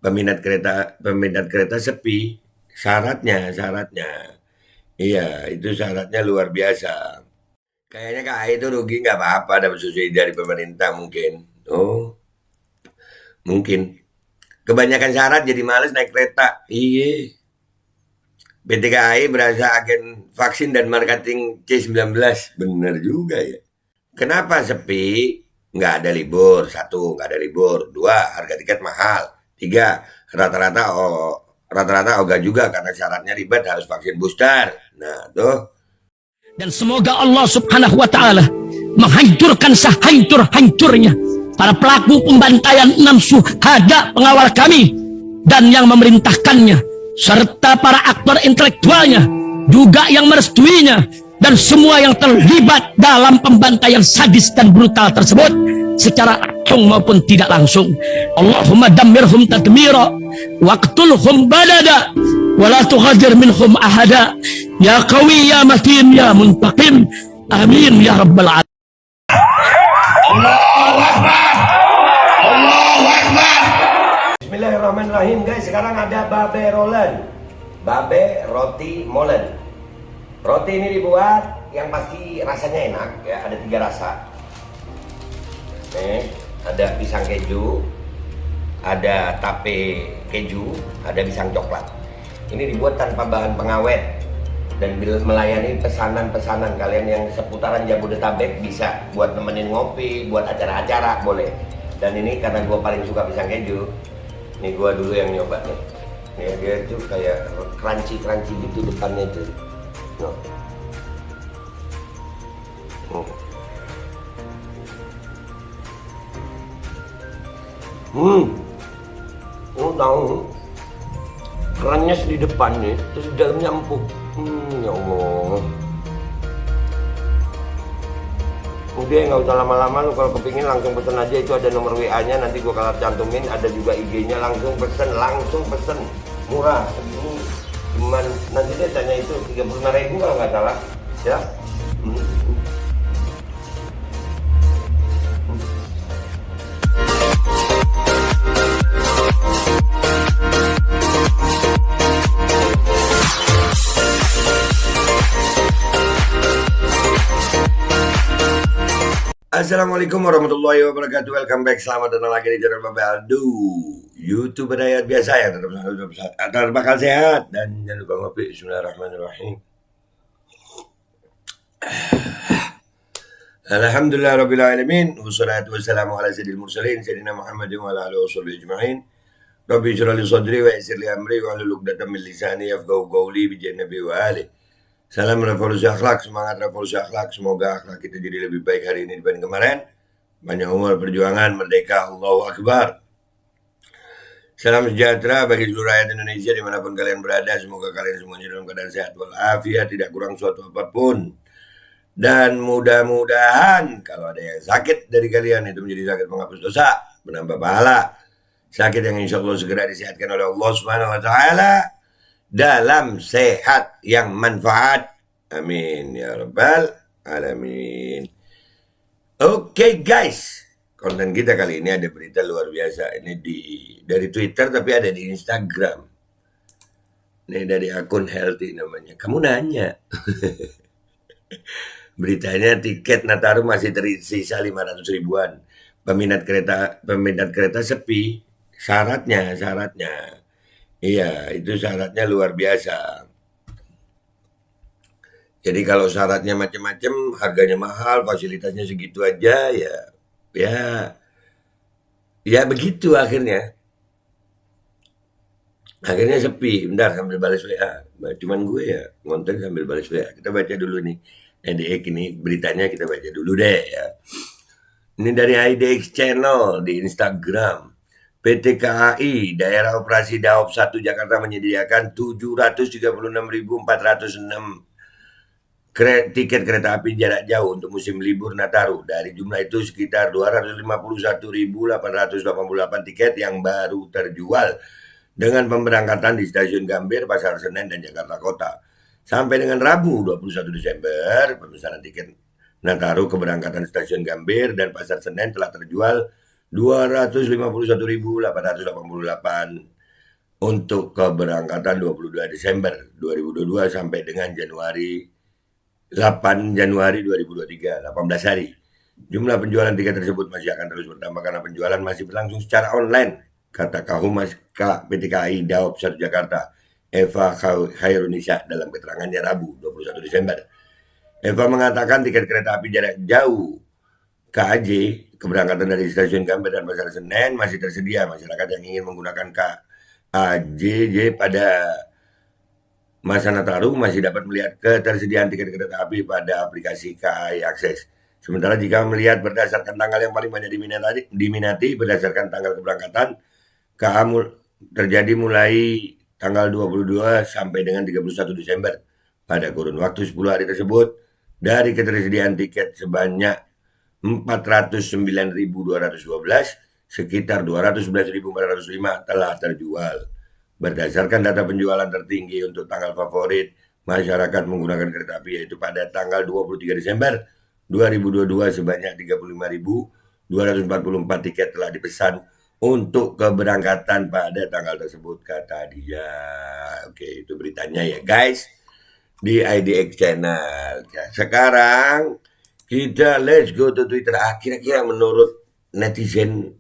Peminat kereta sepi, syaratnya. Iya, itu syaratnya luar biasa. Kayaknya KAI itu rugi nggak apa-apa dapat subsidi dari pemerintah mungkin. Oh, mungkin. Kebanyakan syarat jadi males naik kereta. Iya. PT KAI berasa agen vaksin dan marketing C19. Bener juga ya. Kenapa sepi? Nggak ada libur. Satu, nggak ada libur. Dua, harga tiket mahal. Tiga, rata-rata ogah juga karena syaratnya ribet harus vaksin booster. Nah, tuh. Dan semoga Allah subhanahu wa ta'ala menghancurkan sehancur-hancurnya para pelaku pembantaian 6 syuhada pengawal kami dan yang memerintahkannya, serta para aktor intelektualnya juga yang merestuinya, dan semua yang terlibat dalam pembantaian sadis dan brutal tersebut secara langsung maupun tidak langsung. Allahumma dammirhum tadmira waqtulhum badada wala tughadir minhum ahada ya qawi ya matin ya muntaqim amin ya rabbal alamin. Allahu Akbar. Allahu Akbar. Bismillahirrahmanirrahim guys, sekarang ada babe rolen. Babe roti molen. Roti ini dibuat yang pasti rasanya enak ya, ada 3 rasa. Nih, ada pisang keju, ada tape keju, ada pisang coklat. Ini dibuat tanpa bahan pengawet dan melayani pesanan-pesanan kalian yang seputaran Jabodetabek, bisa buat nemenin ngopi, buat acara-acara boleh. Dan ini karena gue paling suka pisang keju, nih gue dulu yang nyoba nih. Nih dia tuh kayak crunchy gitu depannya tuh. No. Tahu kerannya di depan nih, terus di dalamnya empuk. Ya Allah. Udah nggak usah lama-lama, lu kalau kepingin langsung pesen aja, itu ada nomor WA-nya, nanti gua kalau cantumin, ada juga IG-nya, langsung pesen, murah segini. Cuman nanti dia tanya itu 35.000 kalau nggak salah, ya. Assalamualaikum warahmatullahi wabarakatuh. Welcome back, selamat datang lagi di channel Babe Aldo, YouTuber rakyat biasa ya, tetap bakal sehat dan jangan lupa ngopi. Bismillahirrahmanirrahim. Alhamdulillah rabbil alamin, wassalatu wassalamu ala sayyidil mursalin sayyidina Muhammadin wa ala alihi washabbihi ajma'in. Rabbi shrah li sadri wa yassir li amri wa hlul 'uqdatam min lisani yafqahu qawli bi nabi wa alihi. Salam revolusi akhlak, semangat revolusi akhlak. Semoga akhlak kita jadi lebih baik hari ini dibanding kemarin. Banyak umur, perjuangan, merdeka, Allahu Akbar. Salam sejahtera bagi seluruh rakyat Indonesia dimanapun kalian berada. Semoga kalian semuanya dalam keadaan sehat walafiat, tidak kurang suatu apapun. Dan mudah-mudahan kalau ada yang sakit dari kalian, itu menjadi sakit penghapus dosa, menambah pahala. Sakit yang insya Allah segera disehatkan oleh Allah Subhanahu wa Ta'ala dalam sehat yang manfaat. Amin ya rabbal alamin. Oke guys, konten kita kali ini ada berita luar biasa. Ini dari Twitter tapi ada di Instagram. Ini dari akun Healthy namanya. Kamu nanya. Beritanya tiket Nataru masih tersisa 500 ribuan. Peminat kereta sepi. Syaratnya. Iya, itu syaratnya luar biasa. Jadi kalau syaratnya macam-macam, harganya mahal, fasilitasnya segitu aja, ya begitu akhirnya. Akhirnya sepi. Bentar sambil balas WA. Cuman gue ya ngonten sambil balas WA. Kita baca dulu nih. IDX ini beritanya kita baca dulu deh ya. Ini dari IDX Channel di Instagram. PT KAI Daerah Operasi Daop 1 Jakarta menyediakan 736.406 tiket kereta api jarak jauh untuk musim libur Nataru. Dari jumlah itu sekitar 251.888 tiket yang baru terjual dengan pemberangkatan di Stasiun Gambir, Pasar Senen, dan Jakarta Kota. Sampai dengan Rabu 21 Desember, pemesanan tiket Nataru keberangkatan Stasiun Gambir dan Pasar Senen telah terjual 251.888 untuk keberangkatan 22 Desember 2022 sampai dengan 8 Januari 2023, 18 hari. Jumlah penjualan tiket tersebut masih akan terus bertambah karena penjualan masih berlangsung secara online, kata Kahumas PT KAI Daob 1 Jakarta, Eva Khairunisa dalam keterangannya Rabu 21 Desember. Eva mengatakan tiket kereta api jarak jauh KAJ keberangkatan dari stasiun Gambir dan Pasar Senen masih tersedia. Masyarakat yang ingin menggunakan KAJJ pada masa Nataru masih dapat melihat ketersediaan tiket kereta api pada aplikasi KAI Akses. Sementara jika melihat berdasarkan tanggal yang paling banyak diminati berdasarkan tanggal keberangkatan, KA terjadi mulai tanggal 22 sampai dengan 31 Desember. Pada kurun waktu 10 hari tersebut, dari ketersediaan tiket sebanyak 409.212, sekitar 211.405 telah terjual. Berdasarkan data penjualan tertinggi untuk tanggal favorit masyarakat menggunakan kereta api yaitu pada tanggal 23 Desember 2022 sebanyak 35.244 tiket telah dipesan untuk keberangkatan pada tanggal tersebut, kata dia. Oke, itu beritanya ya guys di IDX Channel. Ya, sekarang kita let's go to Twitter. Kira-kira menurut netizen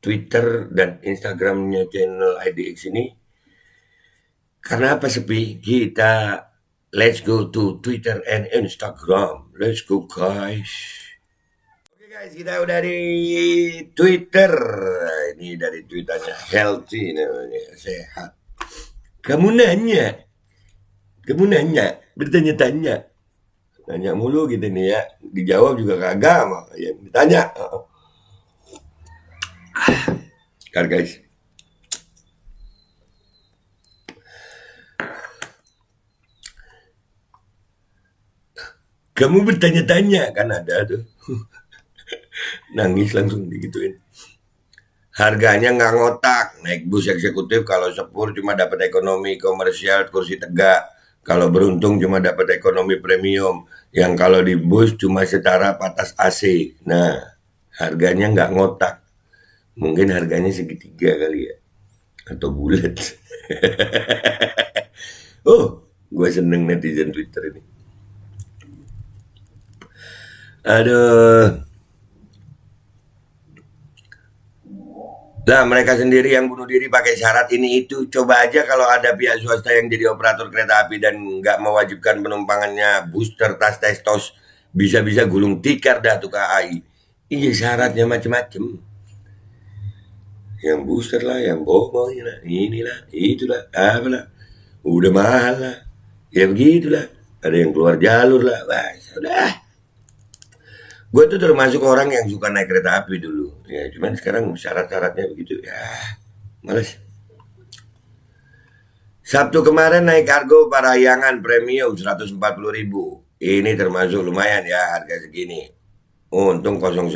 Twitter dan Instagramnya channel IDX ini, karena apa sepi? Kita let's go to Twitter and Instagram. Let's go guys. Oke guys, kita udah di Twitter. Ini dari Twitternya Healthy namanya, sehat. Kamu nanya, bertanya-tanya. Tanya mulu gitu nih ya, dijawab juga kagak, ya ditanya. Kan guys. Kamu bertanya-tanya, kan ada tuh. Nangis langsung digituin. Harganya nggak ngotak, naik bus eksekutif kalau sepur cuma dapat ekonomi komersial kursi tegak. Kalau beruntung cuma dapat ekonomi premium. Yang kalau di bus cuma setara patas AC. Nah, harganya nggak ngotak. Mungkin harganya segitiga kali ya. Atau bulat. Oh, gue seneng netizen Twitter ini. Aduh. Lah mereka sendiri yang bunuh diri pakai syarat ini itu. Coba aja kalau ada pihak swasta yang jadi operator kereta api dan nggak mewajibkan penumpangannya booster tas testos, bisa-bisa gulung tikar dah tuh KAI. Iya syaratnya macem-macem. Yang booster lah, yang bohong lah, inilah, itulah, apalah. Udah mahal lah. Ya begitulah. Ada yang keluar jalur lah. Wah, sudah. Gue tuh termasuk orang yang suka naik kereta api dulu. Ya, cuman sekarang syarat-syaratnya begitu. Ya, males. Sabtu kemarin naik kargo Parahyangan premium 140.000. Ini termasuk lumayan ya harga segini. Untung 011.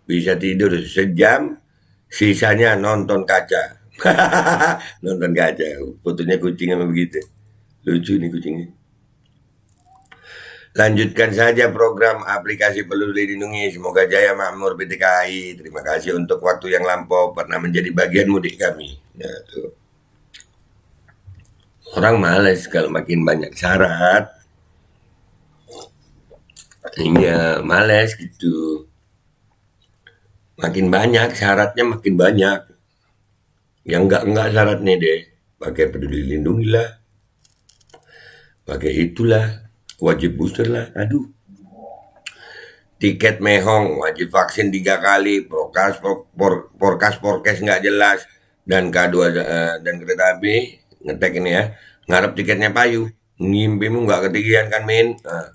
Bisa tidur sejam, sisanya nonton kaca. Nonton kaca. Fotonya kucing sama begitu. Lucu nih kucingnya. Lanjutkan saja program aplikasi Peduli Lindungi. Semoga jaya makmur PT KAI. Terima kasih untuk waktu yang lampau pernah menjadi bagian mudik kami. Nah, tuh. Orang males kalau makin banyak syarat. Iya, males gitu. Makin banyak syaratnya makin banyak. Yang enggak syaratnya deh. Pakai Peduli Lindungi lah. Pakai itulah. Wajib booster lah, aduh. Tiket mehong, wajib vaksin 3 kali, porkas nggak jelas, dan K2 dan kereta api ngetek ini ya, ngarep tiketnya payu, ngimpimu nggak ketigian kan Min? Nah,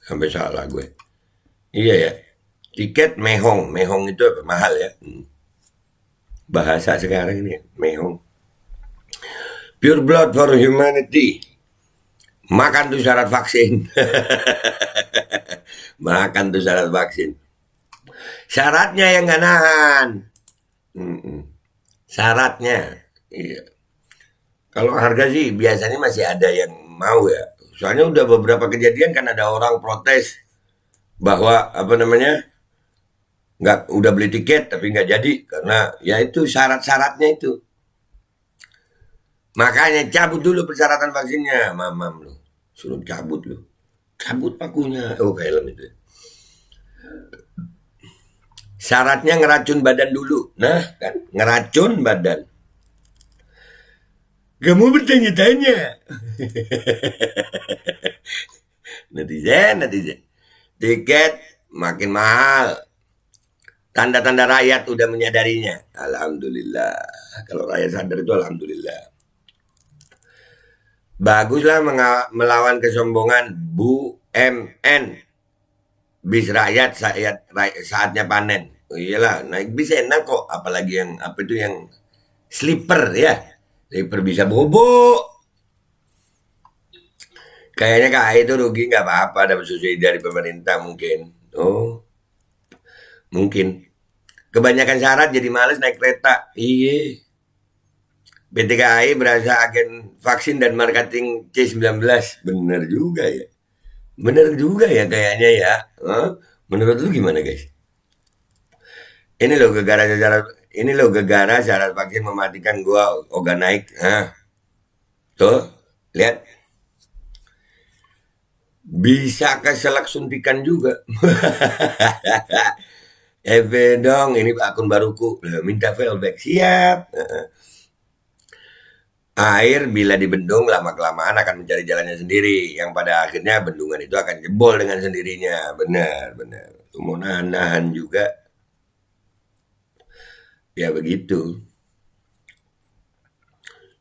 sampai salah gue. Iya ya, tiket mehong itu apa? Mahal ya. Bahasa sekarang ini mehong. Pure blood for humanity. Makan tuh syarat vaksin. Makan tuh syarat vaksin. Syaratnya yang gak nahan. Syaratnya. Iya. Kalau harga sih biasanya masih ada yang mau ya. Soalnya udah beberapa kejadian kan ada orang protes bahwa nggak udah beli tiket tapi nggak jadi karena ya itu syarat-syaratnya itu. Makanya cabut dulu persyaratan vaksinnya, mamam lu. Suruh cabut lu. Cabut pakunya. Oh, film itu. Syaratnya ngeracun badan dulu. Nah, kan ngeracun badan. Kamu bertanya-tanya. Netizen. Tiket makin mahal. Tanda-tanda rakyat udah menyadarinya. Alhamdulillah. Kalau rakyat sadar itu alhamdulillah. Baguslah melawan kesombongan Bu MN. Bis rakyat saatnya panen. Oh iyalah, naik bis enak kok. Apalagi yang apa itu yang sleeper ya. Sleeper bisa bobo. Kayaknya KAI itu rugi nggak apa-apa dapat subsidi dari pemerintah mungkin. Oh, mungkin. Kebanyakan syarat jadi males naik kereta. Iya. PT KAI berasa agen vaksin dan marketing C19. Bener juga ya. Bener juga ya kayaknya ya. Hah? Menurut lu gimana guys? Ini loh gegara syarat vaksin mematikan gua oga naik. Hah? Tuh, lihat. Bisa keselak suntikan juga. Dong, ini akun baruku. Minta fallback. Siap. Air bila dibendung lama-kelamaan akan mencari jalannya sendiri. Yang pada akhirnya bendungan itu akan jebol dengan sendirinya. Benar. Mau nahan juga. Ya begitu.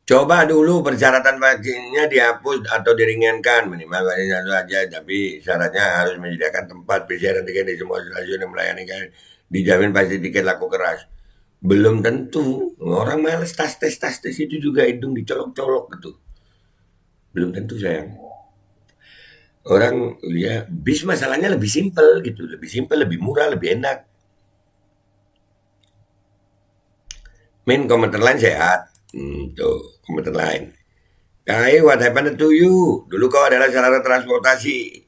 Coba dulu persyaratan vaksinnya dihapus atau diringankan. Minimal vaksin satu aja. Tapi syaratnya harus menyediakan tempat PCR dan tiket di semua stasiun yang melayani. Dijamin pasti tiket laku keras. Belum tentu. Orang males tes itu juga hidung dicolok-colok gitu. Belum tentu sayang. Orang ya bis masalahnya lebih simpel gitu. Lebih simpel, lebih murah, lebih enak. Main komuter lain sehat. Tuh, komuter lain. KAI, what happened to you? Dulu kau adalah sarana transportasi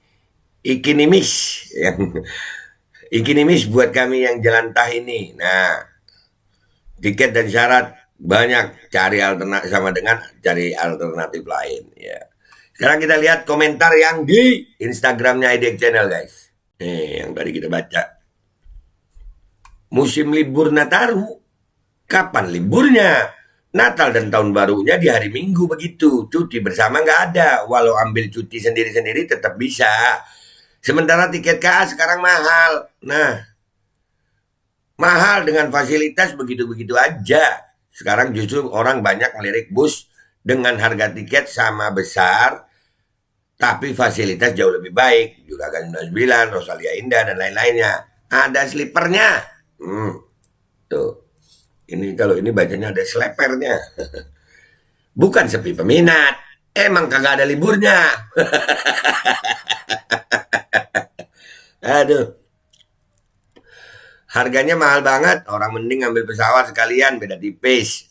ikinimis. Ikinimis buat kami yang jalan tah ini. Nah, tiket dan syarat banyak, cari alternatif sama dengan cari alternatif lain ya. Sekarang kita lihat komentar yang di Instagramnya IDX Channel guys. Yang tadi kita baca. Musim libur Nataru, kapan liburnya? Natal dan tahun barunya di hari Minggu begitu. Cuti bersama nggak ada. Walau ambil cuti sendiri-sendiri tetap bisa. Sementara tiket KA sekarang mahal. Nah, mahal dengan fasilitas begitu-begitu aja. Sekarang justru orang banyak melirik bus dengan harga tiket sama besar, tapi fasilitas jauh lebih baik. Juga kan 99, Rosalia Indah, dan lain-lainnya. Ada slipernya. Tuh. Ini kalau ini bacanya ada slepernya. Bukan sepi peminat. Emang kagak ada liburnya. Aduh. Harganya mahal banget. Orang mending ambil pesawat sekalian. Beda tipis.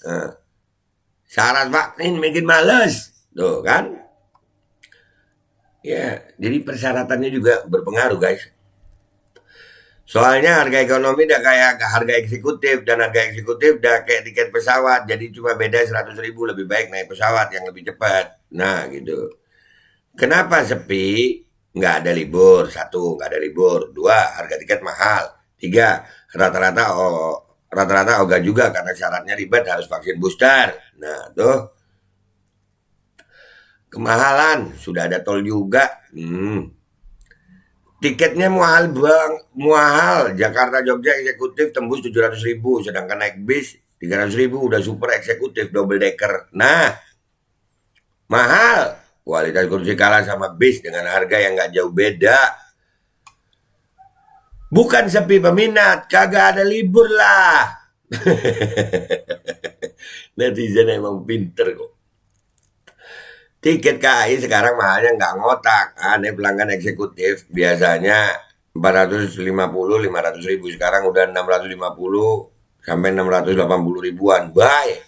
Syarat vaksin bikin males. Tuh kan. Ya, jadi persyaratannya juga berpengaruh guys. Soalnya harga ekonomi udah kayak harga eksekutif. Dan harga eksekutif udah kayak tiket pesawat. Jadi cuma beda 100.000. Lebih baik naik pesawat yang lebih cepat. Nah gitu. Kenapa sepi? Nggak ada libur. 1, nggak ada libur. 2, harga tiket mahal. 3, rata-rata ogah juga karena syaratnya ribet harus vaksin booster. Nah tuh. Kemahalan. Sudah ada tol juga. Tiketnya mahal bang, mahal. Jakarta Jogja eksekutif tembus 700.000, sedangkan naik bis 300.000 udah super eksekutif double decker. Nah, mahal. Kualitas kursi kalah sama bis dengan harga yang nggak jauh beda. Bukan sepi peminat, kagak ada libur lah. Netizen emang pinter kok. Tiket KAI sekarang mahalnya nggak ngotak. Aneh pelanggan eksekutif biasanya 450, 500.000. Sekarang udah 650 sampai 680 ribuan. Bye.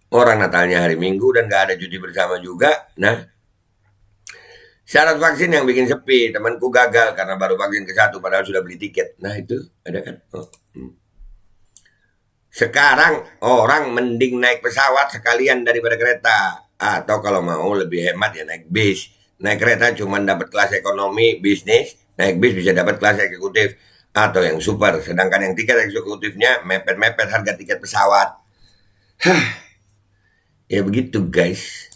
Orang Natalnya hari Minggu dan nggak ada cuti bersama juga. Nah, Syarat vaksin yang bikin sepi, temanku gagal karena baru vaksin ke-1 padahal sudah beli tiket. Nah itu ada kan. Sekarang orang mending naik pesawat sekalian daripada kereta. Atau kalau mau lebih hemat ya naik bis. Naik kereta cuma dapat kelas ekonomi, bisnis. Naik bis bisa dapat kelas eksekutif atau yang super. Sedangkan yang tiket eksekutifnya mepet-mepet harga tiket pesawat. Ya begitu guys.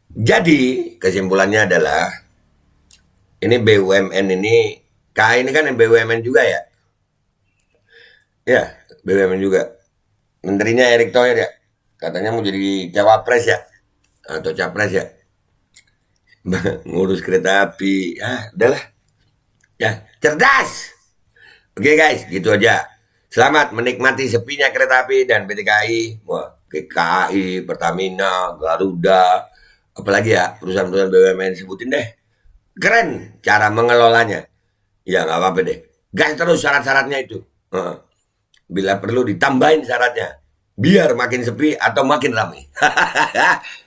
Jadi kesimpulannya adalah ini BUMN ini, KAI ini kan BUMN juga ya. Ya, BUMN juga. Menterinya Erick Thohir ya. Katanya mau jadi cawapres ya. Atau capres ya. Ngurus kereta api. Ya, udahlah. Ya, cerdas. Oke guys, gitu aja. Selamat menikmati sepinya kereta api dan PT KAI. Wah, KAI, Pertamina, Garuda. Apalagi ya, perusahaan-perusahaan BUMN sebutin deh. Keren cara mengelolanya. Ya, nggak apa-apa deh. Gas terus syarat-syaratnya itu. Bila perlu ditambahin syaratnya. Biar makin sepi atau makin ramai.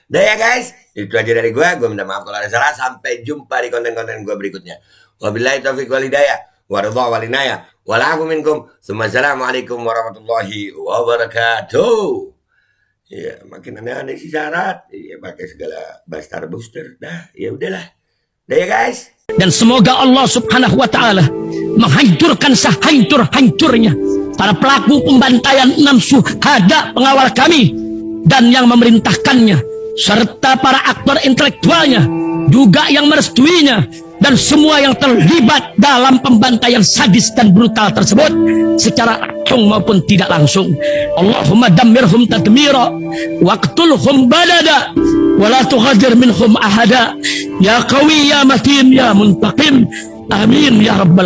Dah ya guys. Itu aja dari gue. Gue minta maaf kalau ada salah. Sampai jumpa di konten-konten gue berikutnya. Wabillahi taufiq wal hidayah. Waridha wal inayah. Walafu minkum. Assalamualaikum warahmatullahi wabarakatuh. Ya makin aneh-aneh sih syarat. Ya pakai segala bastar booster. Dah ya udahlah. Dah ya guys. Dan semoga Allah subhanahu wa ta'ala menghancurkan sehancur-hancurnya para pelaku pembantaian 6 syuhada pengawal kami dan yang memerintahkannya, serta para aktor intelektualnya juga yang merestuinya, dan semua yang terlibat dalam pembantaian sadis dan brutal tersebut secara langsung maupun tidak langsung. Allahumma dammirhum tadmira waqtulhum badada wala tughadir minhum ahada ya qawi ya matin ya muntaqim amin ya rabbal